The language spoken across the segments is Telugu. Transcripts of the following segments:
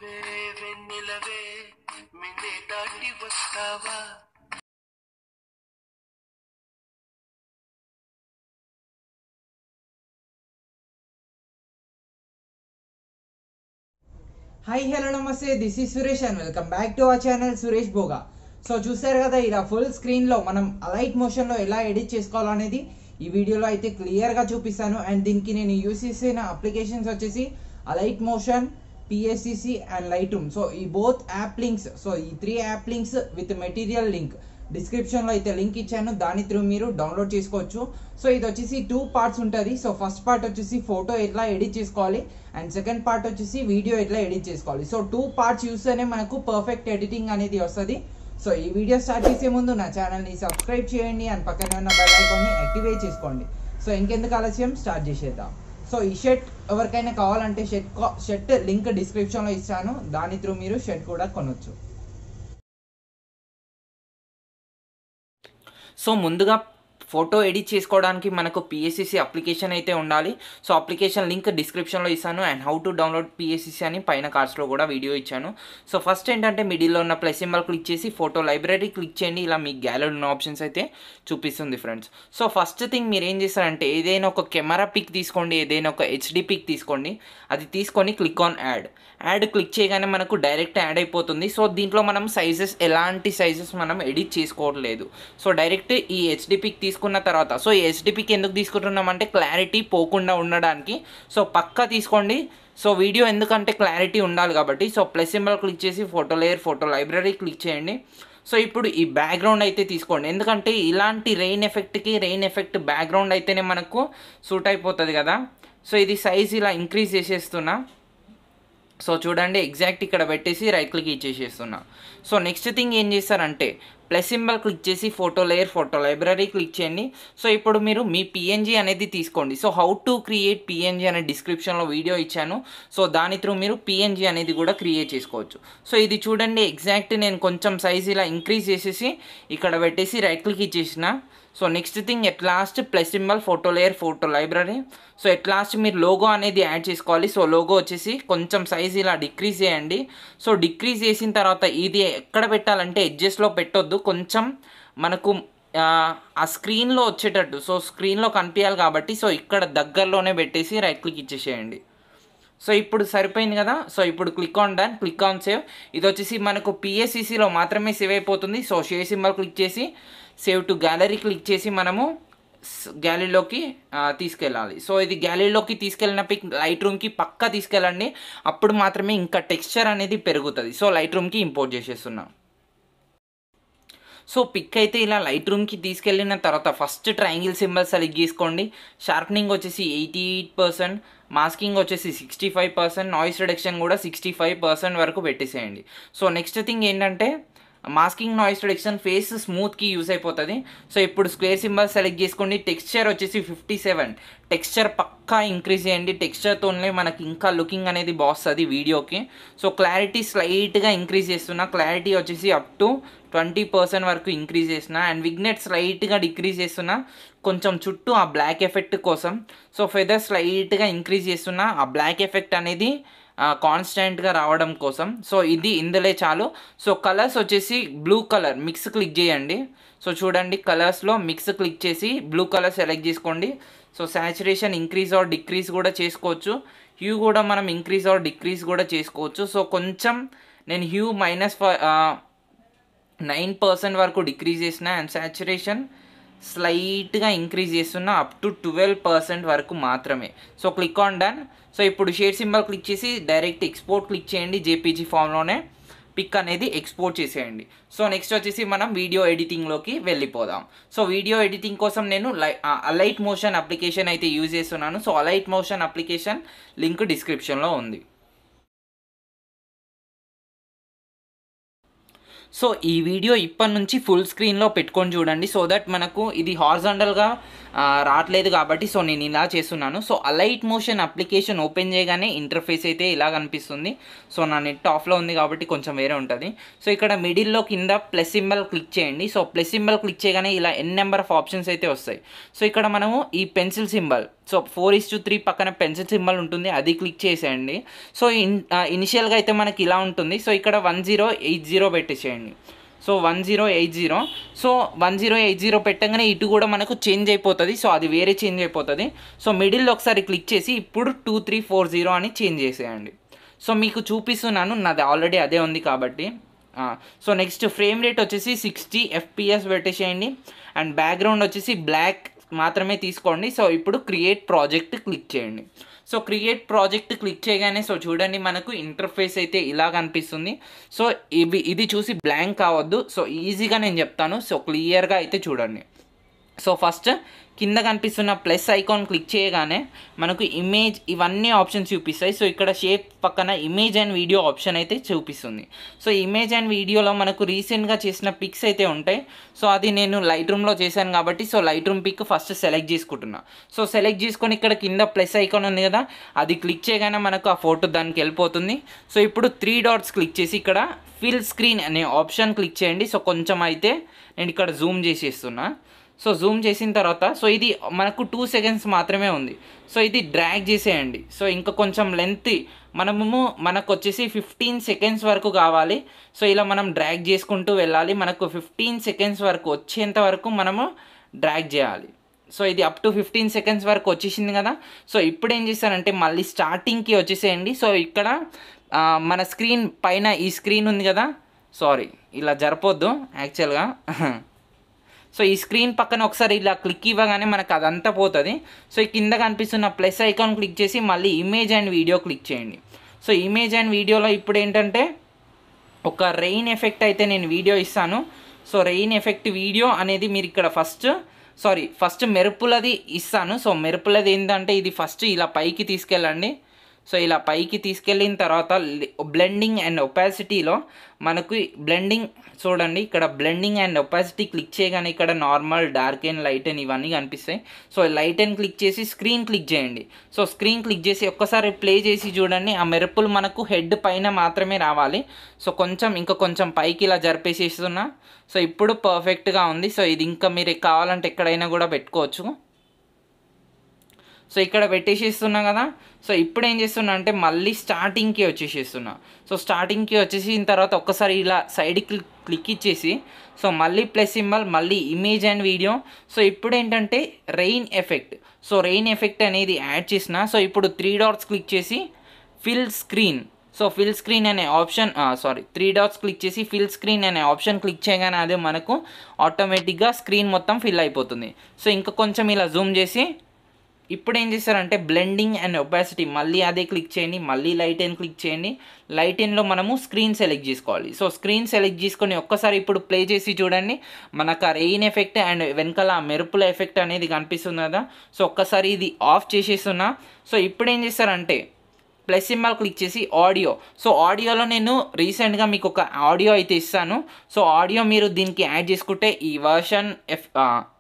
వెన్నెలవే వెన్నెలవే మిన్నే దాటి వస్తావా Hi, hello, namaste. This is Suresh and welcome back to our channel Suresh Boga. So చూసారు కదా ఇలా ఫుల్ స్క్రీన్లో మనం అలైట్ మోషన్లో ఎలా ఎడిట్ చేసుకోవాలనేది ఈ వీడియోలో అయితే క్లియర్గా చూపిస్తాను. అండ్ దీనికి నేను యూస్ చేసిన అప్లికేషన్స్ వచ్చేసి alight motion, PSCC and light room. So ఈ బోత్ యాప్ లింక్స్, సో ఈ 3 app links with material link డిస్క్రిప్షన్లో అయితే లింక్ ఇచ్చాను, దాని త్రూ మీరు డౌన్లోడ్ చేసుకోవచ్చు. సో ఇది వచ్చేసి 2 పార్ట్స్ ఉంటుంది. సో ఫస్ట్ పార్ట్ వచ్చేసి ఫోటో ఎట్లా ఎడిట్ చేసుకోవాలి అండ్ సెకండ్ పార్ట్ వచ్చేసి వీడియో ఎట్లా ఎడిట్ చేసుకోవాలి. సో 2 పార్ట్స్ చూస్తేనే మనకు పర్ఫెక్ట్ ఎడిటింగ్ అనేది వస్తుంది. సో ఈ వీడియో స్టార్ట్ చేసే ముందు నా ఛానల్ని సబ్స్క్రైబ్ చేయండి అండ్ పక్కనే ఉన్న బెల్ ఐకాన్ని యాక్టివేట్ చేసుకోండి. సో ఇంకెందుకు ఆలస్యం, స్టార్ట్ చేసేద్దాం. సో ఈ షర్ట్ ఎవరికైనా కావాలంటే షర్ట్ లింక్ డిస్క్రిప్షన్లో ఇస్తాను, దాని త్రూ మీరు షర్ట్ కూడా కొనవచ్చు. సో ముందుగా ఫోటో ఎడిట్ చేసుకోవడానికి మనకు PSCC అప్లికేషన్ అయితే ఉండాలి. సో అప్లికేషన్ లింక్ డిస్క్రిప్షన్లో ఇస్తాను and how to download PSCC అని పైన కార్డ్స్లో కూడా వీడియో ఇచ్చాను. సో ఫస్ట్ ఏంటంటే మిడిల్లో ఉన్న ప్లస్ సింబల్ క్లిక్ చేసి ఫోటో లైబ్రరీ క్లిక్ చేయండి. ఇలా మీ గ్యాలరీ ఉన్న ఆప్షన్స్ అయితే చూపిస్తుంది ఫ్రెండ్స్. సో ఫస్ట్ థింగ్ మీరు ఏం చేస్తారంటే ఏదైనా ఒక కెమెరా పిక్ తీసుకోండి, ఏదైనా ఒక HD పిక్ తీసుకోండి, అది తీసుకొని క్లిక్ ఆన్ యాడ్ క్లిక్ చేయగానే మనకు డైరెక్ట్ యాడ్ అయిపోతుంది. సో దీంట్లో మనం సైజెస్ ఎలాంటి సైజెస్ మనం ఎడిట్ చేసుకోవట్లేదు. సో డైరెక్ట్ ఈ HD పిక్ తీసుకున్న తర్వాత, సో ఈ HD పిక్ ఎందుకు తీసుకుంటున్నామంటే క్లారిటీ పోకుండా ఉండడానికి. సో పక్కా తీసుకోండి. సో వీడియో ఎందుకంటే క్లారిటీ ఉండాలి కాబట్టి. సో ప్లస్ సింబల్ క్లిక్ చేసి photo layer, photo library click చేయండి. సో ఇప్పుడు ఈ బ్యాక్గ్రౌండ్ అయితే తీసుకోండి, ఎందుకంటే ఇలాంటి రెయిన్ ఎఫెక్ట్ బ్యాక్గ్రౌండ్ అయితేనే మనకు సూట్ అయిపోతుంది కదా. సో ఇది సైజ్ ఇలా ఇంక్రీజ్ చేసేస్తున్నా. సో చూడండి ఎగ్జాక్ట్ ఇక్కడ పెట్టేసి రైట్ క్లిక్ ఇచ్చేసేస్తున్నా. సో నెక్స్ట్ థింగ్ ఏం చేస్తారంటే ప్లస్ సింబల్ క్లిక్ చేసి photo layer, photo library click చేయండి. సో ఇప్పుడు మీరు మీ PNG అనేది తీసుకోండి. So how to create PNG అనే డిస్క్రిప్షన్లో వీడియో ఇచ్చాను. సో దాని త్రూ మీరు PNG అనేది కూడా క్రియేట్ చేసుకోవచ్చు. సో ఇది చూడండి ఎగ్జాక్ట్ నేను కొంచెం సైజ్ ఇలా ఇంక్రీజ్ చేసేసి ఇక్కడ పెట్టేసి రైట్ క్లిక్ ఇచ్చేసిన. So next thing at last plus symbol, photo layer, photo library. So at last మీరు లోగో అనేది యాడ్ చేసుకోవాలి. సో లోగో వచ్చేసి కొంచెం సైజ్ ఇలా డిక్రీజ్ చేయండి. సో డిక్రీజ్ చేసిన తర్వాత ఇది ఎక్కడ పెట్టాలంటే ఎడ్జెస్లో పెట్టొద్దు, కొంచెం మనకు ఆ స్క్రీన్లో వచ్చేటట్టు, సో స్క్రీన్లో కనిపించాలి కాబట్టి సో ఇక్కడ దగ్గరలోనే పెట్టేసి రైట్ క్లిక్ ఇచ్చేసేయండి. సో ఇప్పుడు సరిపోయింది కదా. సో ఇప్పుడు click on done, click on save. ఇది వచ్చేసి మనకు PSCCలో మాత్రమే సేవ్ అయిపోతుంది. సో షేర్ సింబల్ క్లిక్ చేసి సేవ్ టు గ్యాలరీ క్లిక్ చేసి మనము గ్యాలరీలోకి తీసుకెళ్ళాలి. సో ఇది గ్యాలరీలోకి తీసుకెళ్ళిన పిక్ లైట్ రూమ్కి పక్కా తీసుకెళ్ళండి, అప్పుడు మాత్రమే ఇంకా టెక్స్చర్ అనేది పెరుగుతుంది. సో లైట్ రూమ్కి ఇంపోర్ట్ చేసేస్తున్నాం. సో పిక్ అయితే ఇలా లైట్ రూమ్కి తీసుకెళ్ళిన తర్వాత ఫస్ట్ ట్రయాంగిల్ సింబల్ సెలెక్ట్ చేసుకోండి. షార్ప్నింగ్ వచ్చేసి 88%, మాస్కింగ్ వచ్చేసి 65%, నాయిస్ రిడక్షన్ కూడా 65% వరకు పెట్టేసేయండి. సో నెక్స్ట్ థింగ్ ఏంటంటే మాస్కింగ్, నాయిస్ రిడక్షన్, ఫేస్ స్మూత్కి యూస్ అయిపోతుంది. సో ఇప్పుడు స్క్వేర్ సింబల్ సెలెక్ట్ చేసుకోండి. టెక్స్చర్ వచ్చేసి 57, టెక్స్చర్ పక్కా ఇంక్రీజ్ చేయండి. టెక్స్చర్తోనే మనకి ఇంకా లుకింగ్ అనేది బాగుస్తుంది వీడియోకి. సో క్లారిటీ స్లైట్గా ఇంక్రీజ్ చేస్తున్నా, క్లారిటీ వచ్చేసి అప్ టు 20% వరకు ఇంక్రీజ్ చేసిన. అండ్ విగ్నెట్ స్లైట్గా డిక్రీజ్ చేస్తున్నా, కొంచెం చుట్టూ ఆ బ్లాక్ ఎఫెక్ట్ కోసం. సో ఫెదర్ స్లైట్గా ఇంక్రీజ్ చేస్తున్నా, ఆ బ్లాక్ ఎఫెక్ట్ అనేది కాన్స్టెంట్గా రావడం కోసం. సో ఇది ఇందులో చాలు. సో కలర్స్ వచ్చేసి బ్లూ కలర్ మిక్స్ క్లిక్ చేయండి. సో చూడండి కలర్స్లో మిక్స్ క్లిక్ చేసి బ్లూ కలర్ సెలెక్ట్ చేసుకోండి. So saturation increase or decrease కూడా చేసుకోవచ్చు, హ్యూ కూడా మనం ఇంక్రీజ్ ఆర్ డిక్రీజ్ కూడా చేసుకోవచ్చు. సో కొంచెం నేను హ్యూ -9% వరకు డిక్రీజ్ చేసిన అండ్ సాచురేషన్ స్లైట్గా ఇంక్రీజ్ చేస్తున్నా అప్ టు 12% వరకు మాత్రమే. So click on done. So ఇప్పుడు షేర్ సింబల్ క్లిక్ చేసి డైరెక్ట్ ఎక్స్పోర్ట్ క్లిక్ చేయండి. JPG ఫామ్లోనే పిక్ అనేది ఎక్స్పోర్ట్ చేసేయండి. సో నెక్స్ట్ వచ్చేసి మనం వీడియో ఎడిటింగ్లోకి వెళ్ళిపోదాం. సో వీడియో ఎడిటింగ్ కోసం నేను అలైట్ మోషన్ అప్లికేషన్ అయితే యూజ్ చేస్తున్నాను. So alight motion application link డిస్క్రిప్షన్లో ఉంది. సో ఈ వీడియో ఇప్పటి నుంచి ఫుల్ స్క్రీన్లో పెట్టుకొని చూడండి. సో దట్ మనకు ఇది హారిజాంటల్గా రావట్లేదు కాబట్టి సో నేను ఇలా చేస్తున్నాను. So alight motion application open చేయగానే ఇంటర్ఫేస్ అయితే ఇలా కనిపిస్తుంది. సో నా నెట్ ఆఫ్లో ఉంది కాబట్టి కొంచెం వేరే ఉంటుంది. సో ఇక్కడ మిడిల్లో కింద ప్లస్ సింబల్ క్లిక్ చేయండి. సో ప్లస్ సింబల్ క్లిక్ చేయగానే ఇలా n నెంబర్ ఆఫ్ ఆప్షన్స్ అయితే వస్తాయి. సో ఇక్కడ మనము ఈ పెన్సిల్ సింబల్ సో 4:3 పక్కన పెన్సిల్ సింబల్ ఉంటుంది, అది క్లిక్ చేసేయండి. సో ఇనిషియల్గా అయితే మనకి ఇలా ఉంటుంది. సో ఇక్కడ 1080 పెట్టేసేయండి. సో 1080, సో 1080 పెట్టగానే ఇటు కూడా మనకు చేంజ్ అయిపోతుంది. సో అది వేరే చేంజ్ అయిపోతుంది. సో మిడిల్లో ఒకసారి క్లిక్ చేసి ఇప్పుడు 2340 అని చేంజ్ చేసేయండి. సో మీకు చూపిస్తున్నాను, నాది ఆల్రెడీ అదే ఉంది కాబట్టి. సో నెక్స్ట్ ఫ్రేమ్ రేట్ వచ్చేసి 60 FPS పెట్టేసేయండి. అండ్ బ్యాక్గ్రౌండ్ వచ్చేసి బ్లాక్ మాత్రమే తీసుకోండి. సో ఇప్పుడు క్రియేట్ ప్రాజెక్ట్ క్లిక్ చేయండి. సో క్రియేట్ ప్రాజెక్ట్ క్లిక్ చేయగానే సో చూడండి మనకు ఇంటర్ఫేస్ అయితే ఇలా కనిపిస్తుంది. సో ఇది చూసి బ్లాంక్ కావద్దు. సో ఈజీగా నేను చెప్తాను. సో క్లియర్గా అయితే చూడండి. సో ఫస్ట్ కింద కనిపిస్తున్న ప్లస్ ఐకాన్ క్లిక్ చేయగానే మనకు ఇమేజ్ ఇవన్నీ ఆప్షన్స్ చూపిస్తాయి. సో ఇక్కడ షేప్ పక్కన ఇమేజ్ అండ్ వీడియో ఆప్షన్ అయితే చూపిస్తుంది. సో ఇమేజ్ అండ్ వీడియోలో మనకు రీసెంట్గా చేసిన పిక్స్ అయితే ఉంటాయి. సో అది నేను లైట్ రూమ్లో చేశాను కాబట్టి so Lightroom pic first select చేసుకుంటున్నా. సో సెలెక్ట్ చేసుకొని ఇక్కడ కింద ప్లస్ ఐకాన్ ఉంది కదా, అది క్లిక్ చేయగానే మనకు ఆ ఫోటో దానికి వెళ్ళిపోతుంది. సో ఇప్పుడు 3 డాట్స్ క్లిక్ చేసి ఇక్కడ ఫిల్ స్క్రీన్ అనే ఆప్షన్ క్లిక్ చేయండి. సో కొంచెం అయితే నేను ఇక్కడ జూమ్ చేసేస్తున్నా. సో జూమ్ చేసిన తర్వాత సో ఇది మనకు 2 సెకండ్స్ మాత్రమే ఉంది. సో ఇది డ్రాగ్ చేసేయండి. సో ఇంకా కొంచెం లెంత్ మనకు వచ్చేసి 15 సెకండ్స్ వరకు కావాలి. సో ఇలా మనం డ్రాగ్ చేసుకుంటూ వెళ్ళాలి. మనకు 15 సెకండ్స్ వరకు వచ్చేంత వరకు మనము డ్రాగ్ చేయాలి. సో ఇది అప్ టు 15 సెకండ్స్ వరకు వచ్చేసింది కదా. సో ఇప్పుడు ఏం చేస్తారంటే మళ్ళీ స్టార్టింగ్కి వచ్చేసేయండి. సో ఇక్కడ మన స్క్రీన్ పైన ఈ స్క్రీన్ ఉంది కదా, సారీ ఇలా జరపొద్దు యాక్చువల్గా. సో ఈ స్క్రీన్ పక్కన ఒకసారి ఇలా క్లిక్ ఇవ్వగానే మనకు అదంతా పోతుంది. సో ఈ కింద కనిపిస్తున్న ప్లస్ ఐకాన్ క్లిక్ చేసి మళ్ళీ ఇమేజ్ అండ్ వీడియో క్లిక్ చేయండి. సో ఇమేజ్ అండ్ వీడియోలో ఇప్పుడు ఏంటంటే ఒక రెయిన్ ఎఫెక్ట్ అయితే నేను వీడియో ఇస్తాను. సో రెయిన్ ఎఫెక్ట్ వీడియో అనేది మీరు ఇక్కడ ఫస్ట్ మెరుపులది ఇస్తాను. సో మెరుపులది ఏంటంటే ఇది ఫస్ట్ ఇలా పైకి తీసుకెళ్ళండి. సో ఇలా పైకి తీసుకెళ్ళిన తర్వాత బ్లెండింగ్ అండ్ ఒపాసిటీలో మనకు బ్లెండింగ్ చూడండి, ఇక్కడ బ్లెండింగ్ అండ్ ఒపాసిటీ క్లిక్ చేయగానే ఇక్కడ normal, dark and light and ఇవన్నీ కనిపిస్తాయి. సో లైట్ అండ్ క్లిక్ చేసి స్క్రీన్ క్లిక్ చేయండి. సో స్క్రీన్ క్లిక్ చేసి ఒక్కసారి ప్లే చేసి చూడండి, ఆ మెరుపులు మనకు హెడ్ పైన మాత్రమే రావాలి. సో ఇంకా కొంచెం పైకి ఇలా జరిపేసేస్తున్నా. సో ఇప్పుడు పర్ఫెక్ట్గా ఉంది. సో ఇది ఇంకా మీరు కావాలంటే ఎక్కడైనా కూడా పెట్టుకోవచ్చు. సో ఇక్కడ పెట్టేసేస్తున్నా కదా. సో ఇప్పుడు ఏం చేస్తున్నా అంటే మళ్ళీ స్టార్టింగ్కి వచ్చేసేస్తున్నా. సో స్టార్టింగ్కి వచ్చేసిన తర్వాత ఒక్కసారి ఇలా సైడ్కి క్లిక్ ఇచ్చేసి సో మళ్ళీ ప్లస్ సింబల్, మళ్ళీ ఇమేజ్ అండ్ వీడియో. సో ఇప్పుడు ఏంటంటే rain effect. So rain effect అనేది యాడ్ చేసిన. సో ఇప్పుడు 3 డాట్స్ క్లిక్ చేసి fill screen. So fill screen అనే ఆప్షన్ 3 డాట్స్ క్లిక్ చేసి ఫిల్ స్క్రీన్ అనే ఆప్షన్ క్లిక్ చేయగానే అదే మనకు ఆటోమేటిక్గా స్క్రీన్ మొత్తం ఫిల్ అయిపోతుంది. సో ఇంకా కొంచెం ఇలా జూమ్ చేసి ఇప్పుడు ఏం చేస్తారంటే బ్లెండింగ్ అండ్ ఒపాసిటీ మళ్ళీ అదే క్లిక్ చేయండి. మళ్ళీ లైట్ అండ్ క్లిక్ చేయండి. లైట్ అండ్లో మనము స్క్రీన్ సెలెక్ట్ చేసుకోవాలి. సో స్క్రీన్ సెలెక్ట్ చేసుకొని ఒక్కసారి ఇప్పుడు ప్లే చేసి చూడండి, మనకు ఆ రెయిన్ ఎఫెక్ట్ అండ్ వెనకాల మెరుపుల ఎఫెక్ట్ అనేది కనిపిస్తుంది కదా. సో ఒక్కసారి ఇది ఆఫ్ చేసేస్తున్నా. సో ఇప్పుడు ఏం చేస్తారంటే ప్లస్ సింబల్ క్లిక్ చేసి ఆడియో. సో ఆడియోలో నేను రీసెంట్గా మీకు ఒక ఆడియో అయితే ఇస్తాను. సో ఆడియో మీరు దీనికి యాడ్ చేసుకుంటే ఈ వర్షన్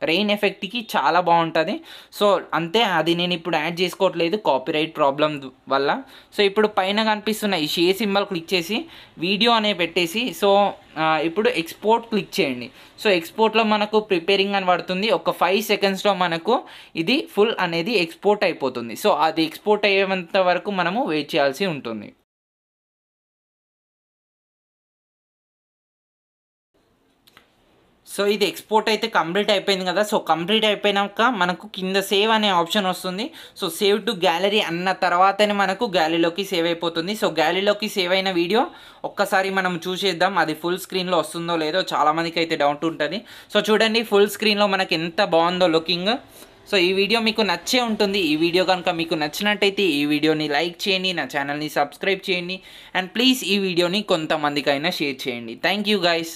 రెయిన్ ఎఫెక్ట్కి చాలా బాగుంటుంది. సో అంతే, అది నేను ఇప్పుడు యాడ్ చేసుకోవట్లేదు కాపీరైట్ ప్రాబ్లం వల్ల. సో ఇప్పుడు పైన కనిపిస్తున్న ఈ షేర్ సింబల్ క్లిక్ చేసి వీడియో అనే పెట్టేసి సో ఇప్పుడు ఎక్స్పోర్ట్ క్లిక్ చేయండి. సో ఎక్స్పోర్ట్లో మనకు ప్రిపేరింగ్ అని పడుతుంది. ఒక 5 సెకండ్స్లో మనకు ఇది ఫుల్ అనేది ఎక్స్పోర్ట్ అయిపోతుంది. సో అది ఎక్స్పోర్ట్ అయ్యేంత వరకు మనము వెయిట్ చేయాల్సి ఉంటుంది. సో ఇది ఎక్స్పోర్ట్ అయితే కంప్లీట్ అయిపోయింది కదా. సో కంప్లీట్ అయిపోయినాక మనకు కింద సేవ్ అనే ఆప్షన్ వస్తుంది. సో సేవ్ టు గ్యాలరీ అన్న తర్వాతనే మనకు గ్యాలరీలోకి సేవ్ అయిపోతుంది. సో గ్యాలరీలోకి సేవ్ అయిన వీడియో ఒక్కసారి మనం చూసేద్దాం, అది ఫుల్ స్క్రీన్లో వస్తుందో లేదో. చాలామందికి అయితే డౌట్ ఉంటుంది. సో చూడండి ఫుల్ స్క్రీన్లో మనకి ఎంత బాగుందో లుకింగ్. సో ఈ వీడియో మీకు నచ్చే ఉంటుంది. ఈ వీడియో కనుక మీకు నచ్చినట్టయితే ఈ వీడియోని లైక్ చేయండి, నా ఛానల్ని సబ్స్క్రైబ్ చేయండి, అండ్ ప్లీజ్ ఈ వీడియోని కొంతమందికైనా షేర్ చేయండి. Thank you guys.